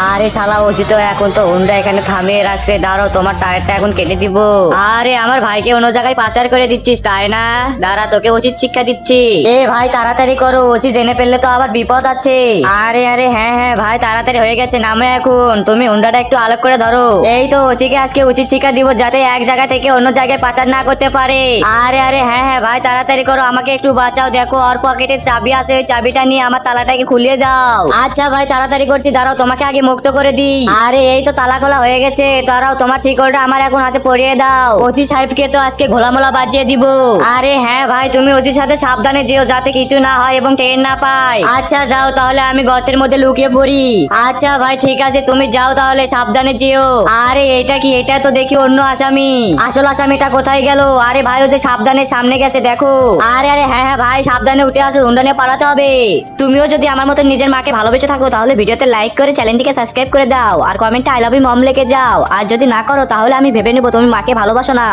আরে শালা ওসি তো এখন তো হুন্ডা এখানে থামিয়ে রাখছে, দাঁড়াও তোমার টায়ারটা এখন কেটে দিব। আরে আমার ভাইকে অন্য জায়গায় পাচার করে দিচ্ছিস তাই না? দাঁড়া তোকে উচিত শিক্ষা দিচ্ছি। এ ভাই তাড়াতাড়ি করো, ওসি জেনে ফেললে তো আবার বিপদ আছে। আরে আরে হ্যাঁ হ্যাঁ ভাই তাড়াতাড়ি হয়ে গেছে, নামে এখন তুমি হুন্ডাটা একটু আলোক করে ধরো। এই তো ওসিকে আজকে উচিত শিক্ষা দিব যাতে এক জায়গা থেকে অন্য জায়গায় পাচার না করতে পারে। আরে আরে হ্যাঁ হ্যাঁ ভাই তাড়াতাড়ি করো, আমাকে একটু বাঁচাও। দেখো ওর পকেটে চাবি আছে, ওই চাবিটা নিয়ে আমার তালাটাকে খুলিয়ে দাও। আচ্ছা ভাই তাড়াতাড়ি করছি, দাঁড়াও তোমাকে আগে মুক্ত করে দিই। আরে এই তো তালা খোলা হয়ে গেছে, দাঁড়াও তোমার শিকলটা আমার এখন হাতে পরিয়ে দাও। ওসি সাহেবকে তো আজকে ঘোলামোলা বাজিয়ে দিব। আরে হ্যাঁ ভাই তুমি ওসির সাথে সাবধানে যেও যাতে কিছু না হয় এবং টের না পায়। আচ্ছা যাও তাহলে আমি গর্তের মধ্যে লুকিয়ে পড়ি। আচ্ছা ভাই ঠিক আছে তুমি যাও তাহলে, সাবধানে যেও। আরে এটা কি? এটা তো দেখি অন্য আসামি। আসল আসামিটা কোথায় গেল? আরে ভাই ও যে সাবধানে সামনে গেছে দেখো। আরে আরে হ্যাঁ হ্যাঁ ভাই সাবধানে উঠে আসো, হুন্ডা নিয়ে পালাতে হবে। তুমিও যদি আমার মতো নিজের মাকে ভালোবেসে থাকো তাহলে ভিডিওতে লাইক করে চ্যানেলটিকে সাবস্ক্রাইব করে দাও আর কমেন্টে আই লাভ ইউ মম লিখে যাও। আর যদি না করো তাহলে আমি ভেবে নেবো তুমি মাকে ভালোবাসো না।